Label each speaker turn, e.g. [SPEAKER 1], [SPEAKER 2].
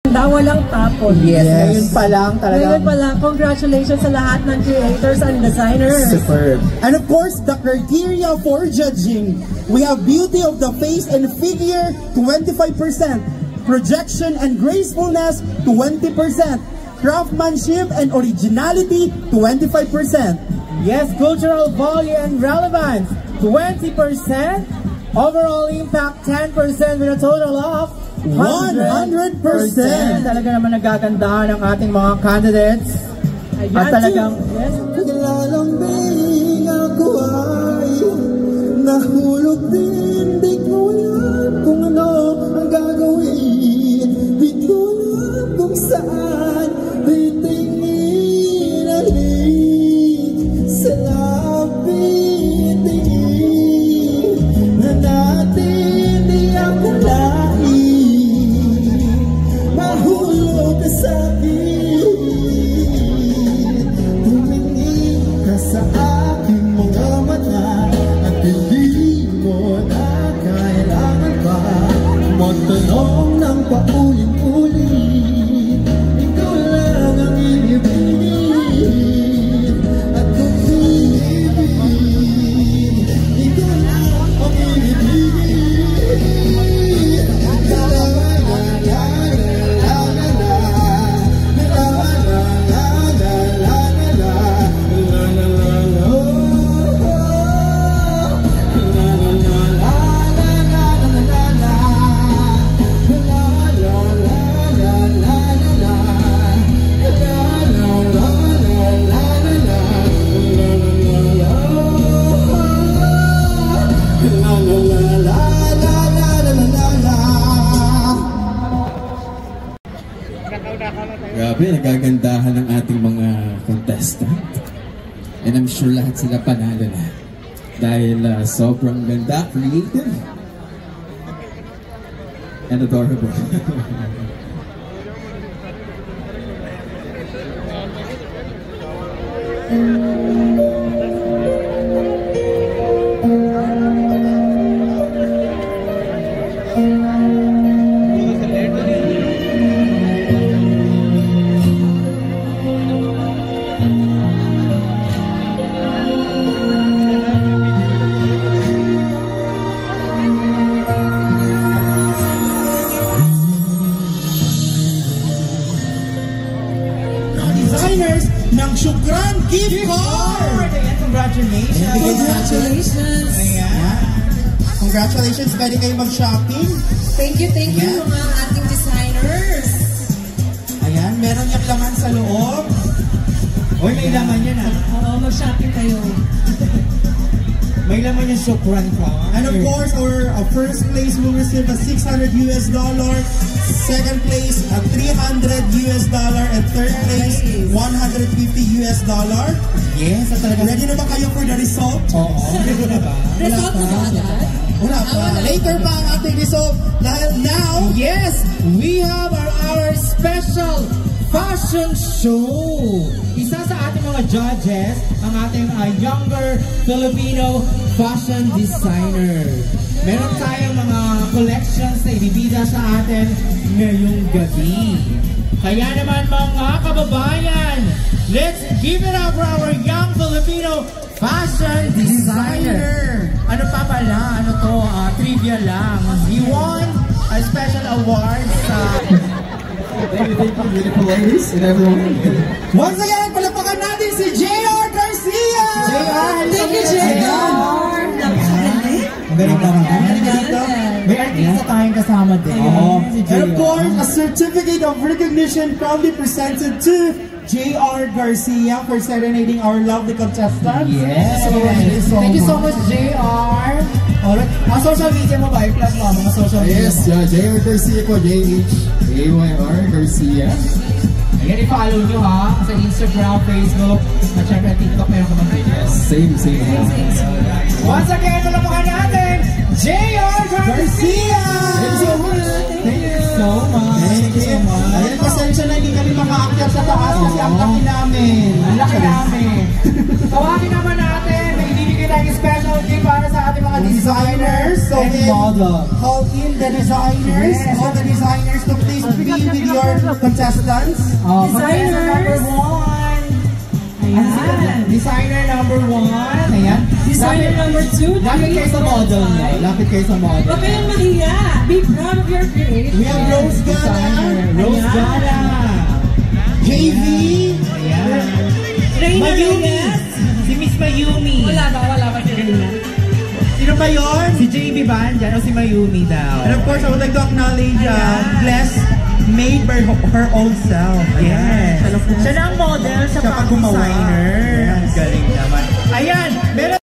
[SPEAKER 1] Walang tapon.
[SPEAKER 2] Yes, ngayon pa lang talaga.
[SPEAKER 1] Ngayon pa lang, congratulations sa lahat ng creators and designers.
[SPEAKER 2] Superb. And of course, the criteria for judging. We have beauty of the face and figure, 25%. Projection and gracefulness, 20%. Craftsmanship and originality, 25%.
[SPEAKER 3] Yes, cultural value and relevance, 20%. Overall impact, 10% with a total of
[SPEAKER 2] 100%.
[SPEAKER 3] Talaga naman nagagandahan ang ating mga candidates. At talagang, yes.
[SPEAKER 2] Naglalambing ako ay nahulog din. Di ko alam kung ano ang gagawin. Di ko alam kung saan titingin aling sa lapit tingin na natin di ako lain. Mahulog ka sa akin, tumingin ka sa aking mga mata at hindi mo na kailangan pa magtanong ng paulit-ulit. Ikaw lang ang ibigin at kung ibigin, ikaw lang ang ibigin.
[SPEAKER 4] Grabe, nagagandahan ng ating mga contestant. And I'm sure lahat sila panalo na. Dahil sobrang ganda, creative, and adorable.
[SPEAKER 2] Designers ng Shukran Gift Card!
[SPEAKER 3] Ayan, congratulations!
[SPEAKER 1] Congratulations!
[SPEAKER 2] Ayan. Congratulations! Pwede kayo mag-shopping.
[SPEAKER 1] Thank you mga ating designers.
[SPEAKER 2] Ayan, meron niyang laman sa loob.
[SPEAKER 3] Uy, may laman yan ah.
[SPEAKER 1] Oo, mag-shopping kayo.
[SPEAKER 3] May laman yung Shukran ka.
[SPEAKER 2] And of course, our first place will receive a $600 US, second place a $300 US, and third place $150 US.
[SPEAKER 3] Yes, at talaga.
[SPEAKER 2] Ready na ba kayo for the result?
[SPEAKER 3] Oo. Ready na ba?
[SPEAKER 1] Result na ba agad?
[SPEAKER 2] Wala pa. Later pa ang ating result. Dahil now,
[SPEAKER 3] yes, we have our special fashion show. Isa sa ating mga judges, ang ating younger Filipino fashion designer. Meron tayong mga collections na ibibida sa atin ngayong gabi. Kaya naman mga kababayan, let's give it up for our young Filipino fashion designer. Ano pa pala? Ano to? Trivia lang. He won a special award sa...
[SPEAKER 4] Thank you, beautiful ladies and everyone.
[SPEAKER 2] once again, palapakan natin si JR Garcia!
[SPEAKER 3] JR!
[SPEAKER 1] Thank you, JR!
[SPEAKER 3] May artista tayong kasama din.
[SPEAKER 2] And of course, a certificate of recognition proudly presented to JR Garcia for serenading our lovely contestants.
[SPEAKER 3] Yes!
[SPEAKER 2] Thank you so
[SPEAKER 3] much, JR! Alright, ang social media mo ba? I-plus mo mga social media
[SPEAKER 4] Yes, JR Garcia ko, JHAYR Garcia.
[SPEAKER 3] Ayan, i-follow nyo ha, sa Instagram, Facebook, at syempre TikTok, meron ka mga
[SPEAKER 4] Yes, same.
[SPEAKER 3] Once again, nalapakan natin, JR Garcia!
[SPEAKER 2] Thank you so much!
[SPEAKER 3] Thank you so much!
[SPEAKER 2] Thank you. Ayan, pasensya na hindi kami makaakyat sa taas kasi ang laki namin.
[SPEAKER 3] Ang laki namin! Tawagin naman natin, may ibibigay tayong special gift para sa ating mga designers.
[SPEAKER 2] So, go
[SPEAKER 3] and
[SPEAKER 2] ahead,
[SPEAKER 3] model.
[SPEAKER 2] call in the designers,
[SPEAKER 3] Yes.
[SPEAKER 2] all the designers to please be with your contestants.
[SPEAKER 3] Contestant number 1. Ayan. Designer number 1. Ayan.
[SPEAKER 1] Designer number 2.
[SPEAKER 3] Lapit kayo sa model niya. Lapit kayo sa model.
[SPEAKER 1] Huwag kayong mahiya. Be proud of your creation.
[SPEAKER 2] We have Rose
[SPEAKER 3] Designer.
[SPEAKER 2] Gala,
[SPEAKER 3] Rose
[SPEAKER 1] Ayan.
[SPEAKER 3] Gala.
[SPEAKER 2] JV,
[SPEAKER 3] Ayan.
[SPEAKER 1] Reina
[SPEAKER 3] Mayumi.
[SPEAKER 1] Reyes.
[SPEAKER 3] Si Miss Mayumi.
[SPEAKER 1] Wala ba si Reina?
[SPEAKER 2] sino ba yun?
[SPEAKER 3] Si JB ba? Diyan o si Mayumi daw?
[SPEAKER 2] And of course, I would like to acknowledge Bless, made by her own self.
[SPEAKER 3] Yes.
[SPEAKER 2] Siya lang po.
[SPEAKER 3] Siya na ang model, siya
[SPEAKER 2] Siya
[SPEAKER 3] pa
[SPEAKER 2] pa
[SPEAKER 3] ang
[SPEAKER 2] gumawa.
[SPEAKER 3] designer.
[SPEAKER 2] Yes.
[SPEAKER 3] Galing naman. Ayan, meron